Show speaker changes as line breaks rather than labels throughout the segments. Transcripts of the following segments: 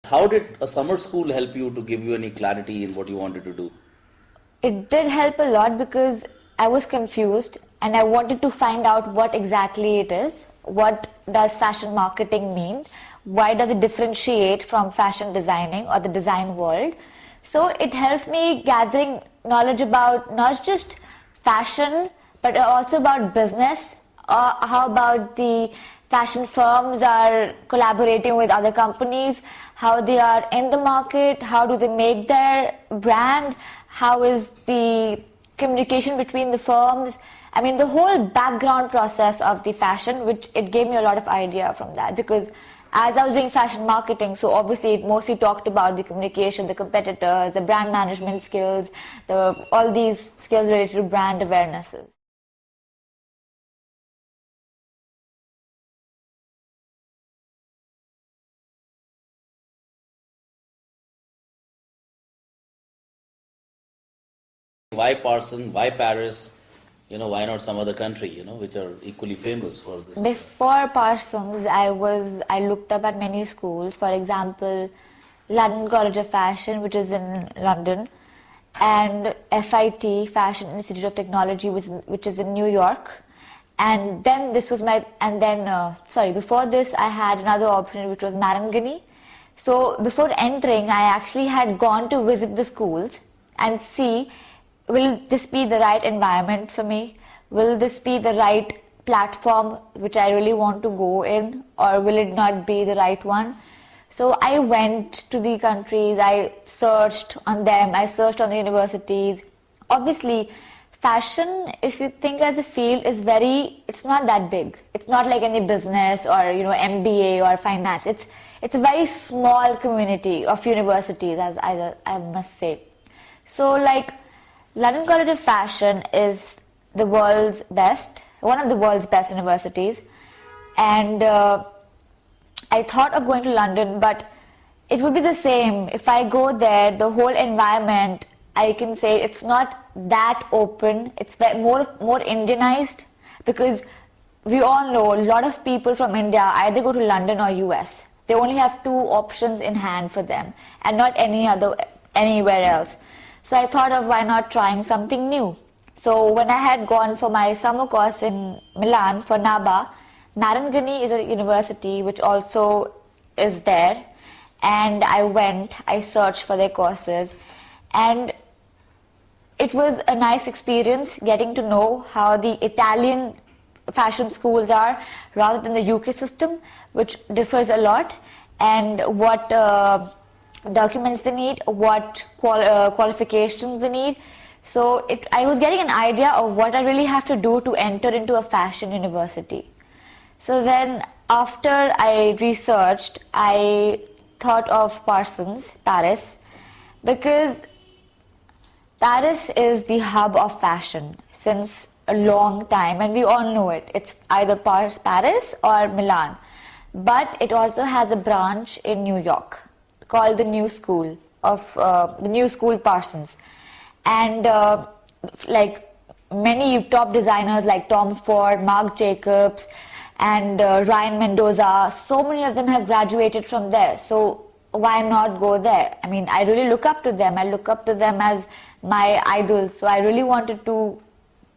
How did a summer school help you to give you any clarity in what you wanted to do?
It did help a lot because I was confused and I wanted to find out what exactly it is. What does fashion marketing mean? Why does it differentiate from fashion designing or the design world? So it helped me gathering knowledge about not just fashion but also about business. How about the fashion firms are collaborating with other companies, how they are in the market, how do they make their brand, how is the communication between the firms. I mean, the whole background process of the fashion, which it gave me a lot of idea from that, because as I was doing fashion marketing, so obviously it mostly talked about the communication, the competitors, the brand management skills, all these skills related to brand awarenesses.
Why Parsons? Why Paris? Why not some other country, which are equally famous for this?
Before Parsons, I looked up at many schools. For example, London College of Fashion, which is in London, and FIT, Fashion Institute of Technology, which is in New York. And then before this, I had another option, which was Marangani. So before entering, I actually had gone to visit the schools and see, will this be the right environment for me? Will this be the right platform which I really want to go in, or will it not be the right one? So I went to the countries, I searched on them, I searched on the universities. Obviously, fashion, if you think as a field, it's not that big. It's not like any business or MBA or finance. It's a very small community of universities, as I must say. So like, London College of Fashion is the world's best, one of the world's best universities, and I thought of going to London, but it would be the same. If I go there, the whole environment, I can say it's not that open. It's more Indianized, because we all know a lot of people from India either go to London or US. They only have two options in hand for them, and not anywhere else. So I thought of why not trying something new. So when I had gone for my summer course in Milan for NABA, Marangani is a university which also is there, and I searched for their courses, and it was a nice experience getting to know how the Italian fashion schools are rather than the UK system, which differs a lot, and what documents they need, what qualifications they need. So I was getting an idea of what I really have to do to enter into a fashion university. So then after I researched, I thought of Paris, because Paris is the hub of fashion since a long time, and we all know it. It's either Paris or Milan, but it also has a branch in New York called the New School Parsons, and like many top designers like Tom Ford, Marc Jacobs, and Ryan Mendoza, so many of them have graduated from there. So why not go there? I mean, I really look up to them. I look up to them as my idols. So I really wanted to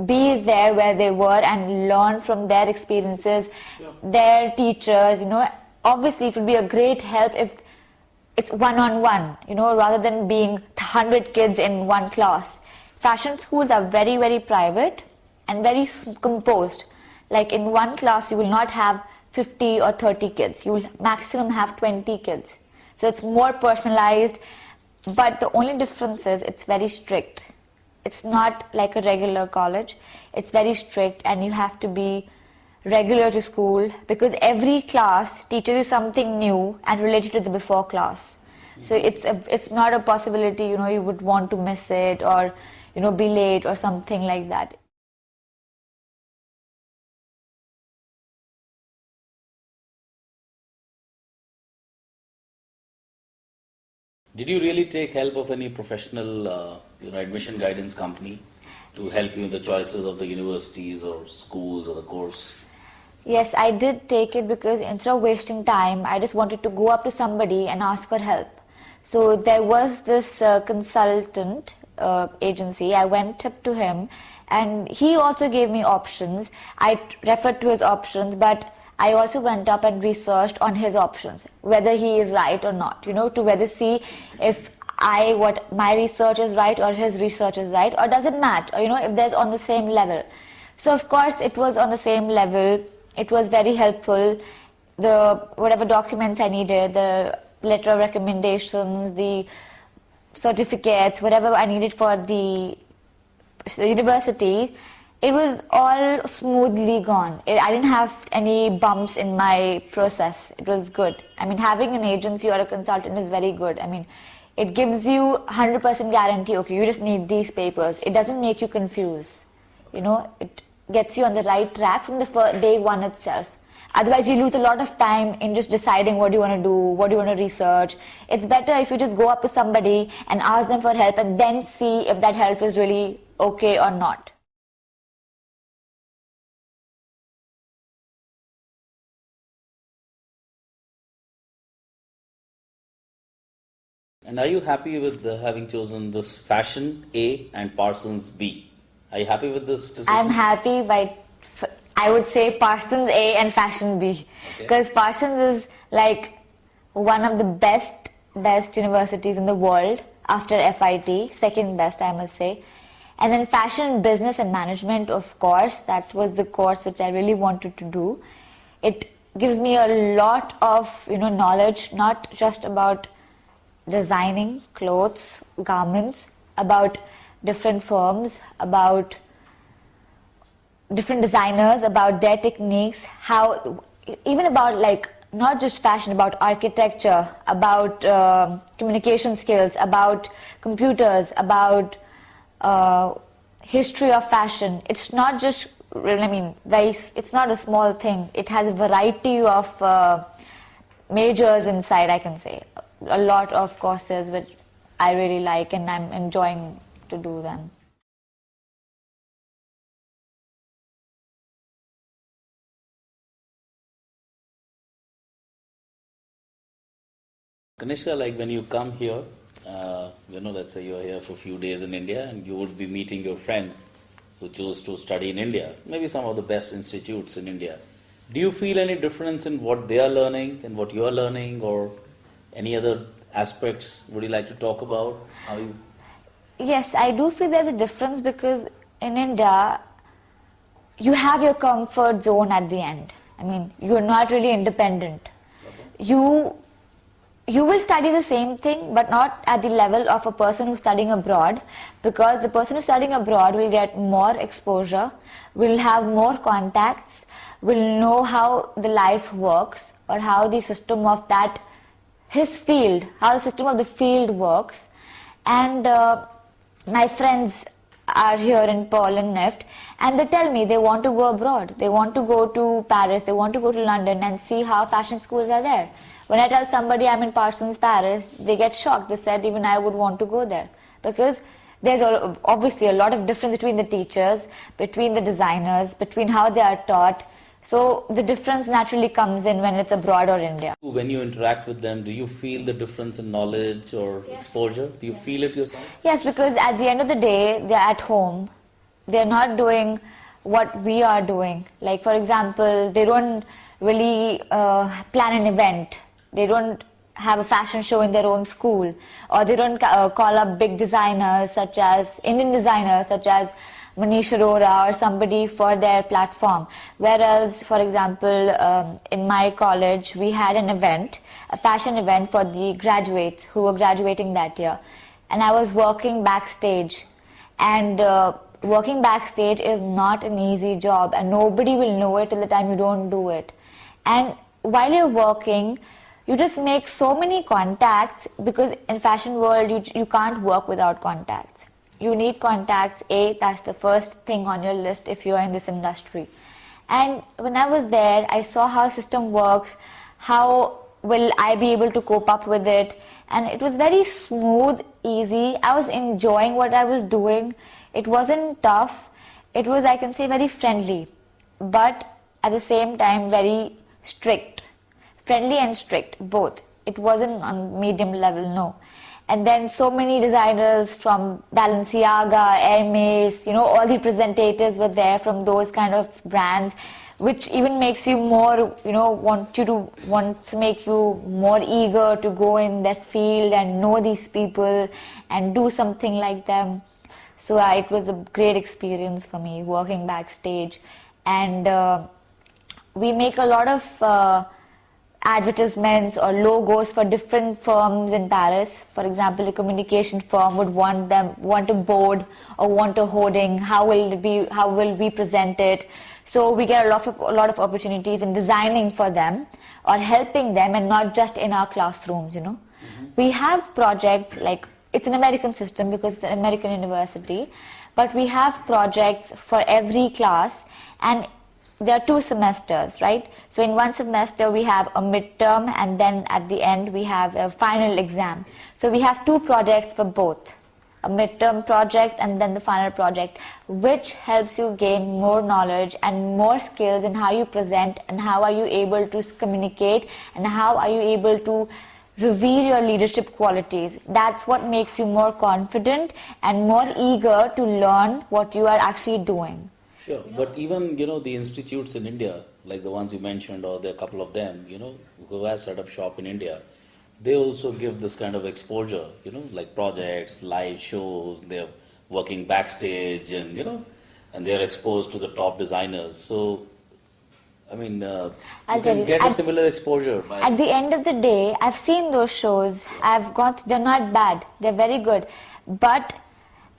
be there where they were and learn from their experiences, their teachers. Obviously it would be a great help if it's one-on-one, rather than being 100 kids in one class. Fashion schools are very, very private and very composed. Like in one class, you will not have 50 or 30 kids. You will maximum have 20 kids. So it's more personalized, but the only difference is it's very strict. It's not like a regular college. It's very strict, and you have to be regular to school, because every class teaches you something new and related to the before class. So it's not a possibility, you would want to miss it, or be late or something like that.
Did you really take help of any professional admission guidance company to help you in the choices of the universities or schools or the course?
Yes, I did take it because instead of wasting time, I just wanted to go up to somebody and ask for help. So there was this consultant agency. I went up to him and he also gave me options. I referred to his options, but I also went up and researched on his options, whether he is right or not, to whether see if what my research is right or his research is right, or does it match, or if there's on the same level. So of course it was on the same level. It was very helpful. The whatever documents I needed, the letter of recommendations, the certificates, whatever I needed for the university, it was all smoothly gone. I didn't have any bumps in my process. It was good. I mean, having an agency or a consultant is very good. I mean, it gives you 100% guarantee, okay, you just need these papers. It doesn't make you confused. It gets you on the right track from the day one itself. Otherwise, you lose a lot of time in just deciding what you want to do, what you want to research. It's better if you just go up to somebody and ask them for help and then see if that help is really okay or not.
And are you happy with having chosen this fashion A and Parsons B? Are you happy with this decision?
I'm happy by, I would say, Parsons A and fashion B. Because Parsons is like one of the best universities in the world after FIT, second best I must say. And then fashion, business and management, of course, that was the course which I really wanted to do. It gives me a lot of knowledge, not just about designing clothes, garments, about different firms, about different designers, about their techniques, even about like not just fashion, about architecture, about communication skills, about computers, about history of fashion. It's not just, it's not a small thing. It has a variety of majors inside, I can say. A lot of courses which I really like and I'm enjoying to do them.
Kanishka, like when you come here, let's say you're here for a few days in India and you would be meeting your friends who chose to study in India, maybe some of the best institutes in India. Do you feel any difference in what they are learning and what you are learning, or any other aspects would you like to talk about?
Yes, I do feel there's a difference because in India, you have your comfort zone at the end. I mean, you're not really independent. Okay. You will study the same thing, but not at the level of a person who's studying abroad, because the person who's studying abroad will get more exposure, will have more contacts, will know how the life works or how the system of his field, how the system of the field works. And my friends are here in Poland, NIFT, and they tell me they want to go abroad. They want to go to Paris, they want to go to London and see how fashion schools are there. When I tell somebody I'm in Parsons, Paris, they get shocked. They said even I would want to go there. Because there's obviously a lot of difference between the teachers, between the designers, between how they are taught. So the difference naturally comes in when it's abroad or India.
When you interact with them, do you feel the difference in knowledge or exposure? Do you feel it yourself?
Yes, because at the end of the day, they're at home. They're not doing what we are doing. Like, for example, they don't really plan an event. They don't have a fashion show in their own school, or they don't call up big designers such as Indian designers such as Manish Arora or somebody for their platform. Whereas, for example, in my college, we had an event, a fashion event for the graduates who were graduating that year. And I was working backstage. And working backstage is not an easy job, and nobody will know it till the time you don't do it. And while you're working, you just make so many contacts, because in fashion world, you can't work without contacts. You need contacts. That's the first thing on your list if you're in this industry. And when I was there, I saw how the system works, how will I be able to cope up with it. And it was very smooth, easy. I was enjoying what I was doing. It wasn't tough. It was, I can say, very friendly. But at the same time very strict, friendly and strict, both. It wasn't on medium level, no. And then so many designers from Balenciaga, Hermes, all the representatives were there from those kind of brands, which even makes you more, want to make you more eager to go in that field and know these people and do something like them. So it was a great experience for me working backstage. And we make a lot of advertisements or logos for different firms in Paris. For example, a communication firm would want a board or want a hoarding. How will we present it? So we get a lot of opportunities in designing for them or helping them, and not just in our classrooms. We have projects like, it's an American system because it's an American university, but we have projects for every class, and there are 2 semesters, right? So in one semester we have a midterm, and then at the end we have a final exam. So we have 2 projects for both, a midterm project and then the final project, which helps you gain more knowledge and more skills in how you present and how are you able to communicate and how are you able to reveal your leadership qualities. That's what makes you more confident and more eager to learn what you are actually doing.
Sure, but even, the institutes in India, like the ones you mentioned, or there are a couple of them, who have set up shop in India, they also give this kind of exposure, like projects, live shows, they're working backstage and, and they're exposed to the top designers. So, I mean, you can get a similar exposure.
At the end of the day, I've seen those shows, they're not bad, they're very good. But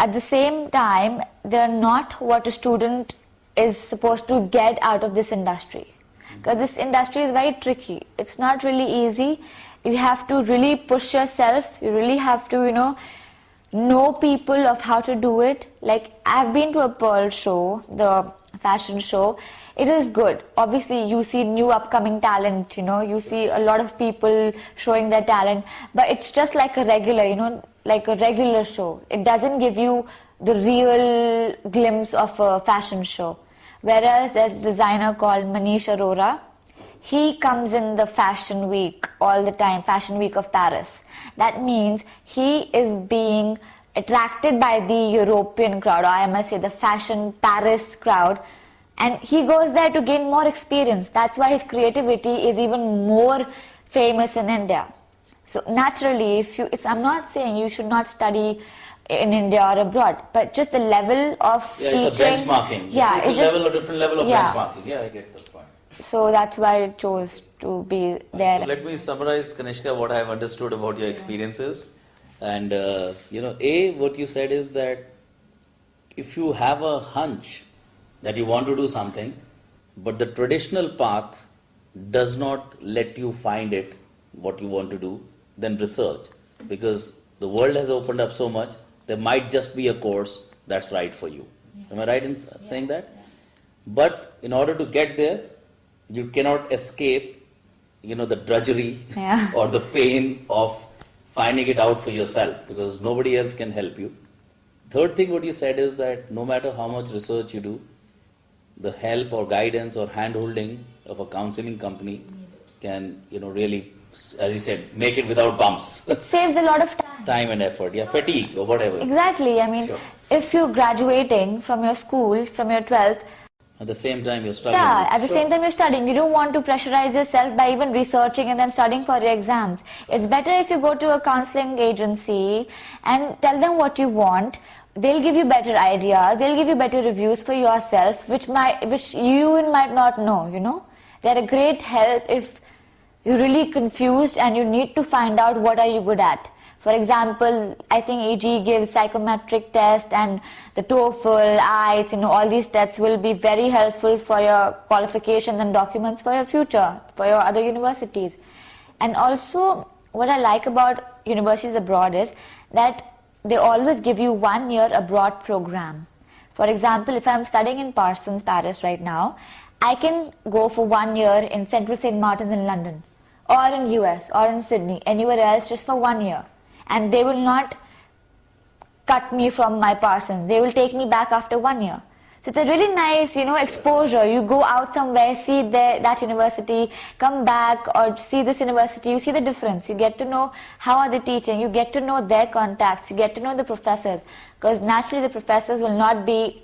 at the same time, they're not what a student is supposed to get out of this industry. Because this industry is very tricky. It's not really easy. You have to really push yourself. You really have to, know people of how to do it. Like, I've been to a Pearl show, the fashion show. It is good. Obviously, you see new upcoming talent, you see a lot of people showing their talent. But it's just like a regular, like a regular show. It doesn't give you the real glimpse of a fashion show. Whereas there's a designer called Manish Arora. He comes in the fashion week all the time, fashion week of Paris. That means he is being attracted by the European crowd, or I must say the fashion Paris crowd, and he goes there to gain more experience. That's why his creativity is even more famous in India. So naturally, I'm not saying you should not study in India or abroad, but just the level of teaching.
It's a benchmarking.
Yeah,
it's a different level of benchmarking. Yeah, I get the point.
So that's why I chose to be there.
So let me summarize, Kanishka, what I have understood about your experiences. And, what you said is that if you have a hunch that you want to do something, but the traditional path does not let you find it, what you want to do, then research. Because the world has opened up so much, there might just be a course that's right for you. Am I right in saying that? But in order to get there, you cannot escape, the drudgery or the pain of finding it out for yourself, because nobody else can help you. Third thing what you said is that no matter how much research you do, the help or guidance or hand-holding of a counseling company can, really, as you said, make it without bumps.
It saves a lot of time.
Time and effort, fatigue or whatever.
Exactly. I mean, if you're graduating from your school, from your 12th,
at the same time you're studying.
Yeah, at the same time you're studying. You don't want to pressurize yourself by even researching and then studying for your exams. It's better if you go to a counseling agency and tell them what you want. They'll give you better ideas. They'll give you better reviews for yourself, which you might not know, They're a great help if you're really confused and you need to find out what are you good at. For example, I think EGE gives psychometric test, and the TOEFL, IELTS, all these tests will be very helpful for your qualifications and documents for your future, for your other universities. And also, what I like about universities abroad is that they always give you 1 year abroad program. For example, if I'm studying in Parsons, Paris right now, I can go for 1 year in Central St. Martin's in London, or in US, or in Sydney, anywhere else, just for 1 year. And they will not cut me from my Parsons. They will take me back after 1 year. So it's a really nice, exposure. You go out somewhere, see that university, come back or see this university, you see the difference. You get to know how are they teaching, you get to know their contacts, you get to know the professors. Because naturally the professors will not be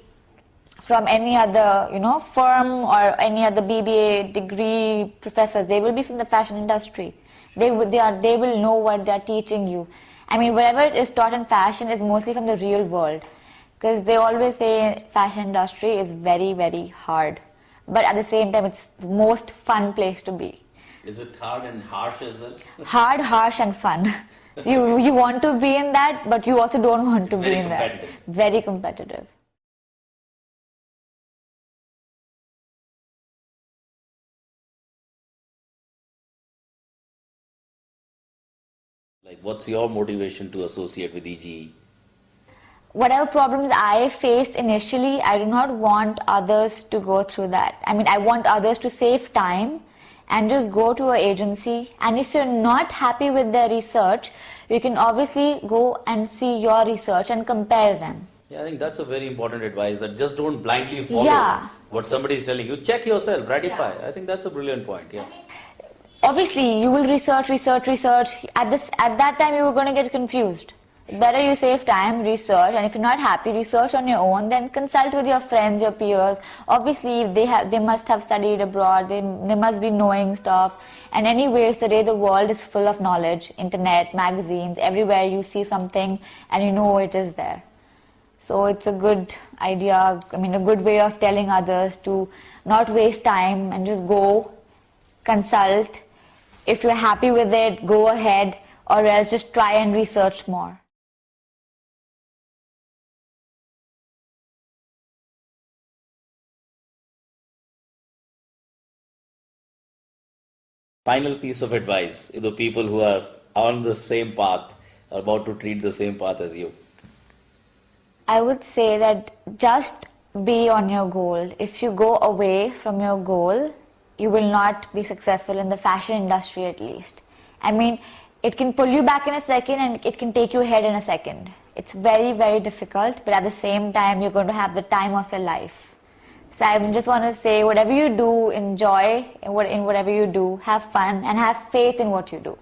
from any other, firm or any other BBA degree professors. They will be from the fashion industry. They will know what they are teaching you. I mean, whatever is taught in fashion is mostly from the real world. Because they always say fashion industry is very, very hard. But at the same time, it's the most fun place to be.
Is it hard and harsh as well?
Hard, harsh and fun. You want to be in that, but you also don't want to be in that. Very competitive.
Like, what's your motivation to associate with EGE?
Whatever problems I faced initially, I do not want others to go through that. I mean, I want others to save time and just go to an agency. And if you're not happy with their research, you can obviously go and see your research and compare them.
Yeah, I think that's a very important advice, that just don't blindly follow what somebody is telling you. Check yourself, ratify. I think that's a brilliant point. Yeah.
Obviously, you will research. At that time, you were going to get confused. Better you save time, research, and if you're not happy, research on your own, then consult with your friends, your peers. Obviously, they must have studied abroad, they must be knowing stuff. And anyways, today the world is full of knowledge, internet, magazines, everywhere you see something and you know it is there. So it's a good idea, a good way of telling others to not waste time and just go, consult. If you're happy with it, go ahead, or else just try and research more.
Final piece of advice to the people who are on the same path, are about to treat the same path as you.
I would say that just be on your goal. If you go away from your goal, you will not be successful in the fashion industry at least. I mean, it can pull you back in a second and it can take you ahead in a second. It's very, very difficult, but at the same time, you're going to have the time of your life. So I just want to say, whatever you do, enjoy in whatever you do, have fun and have faith in what you do.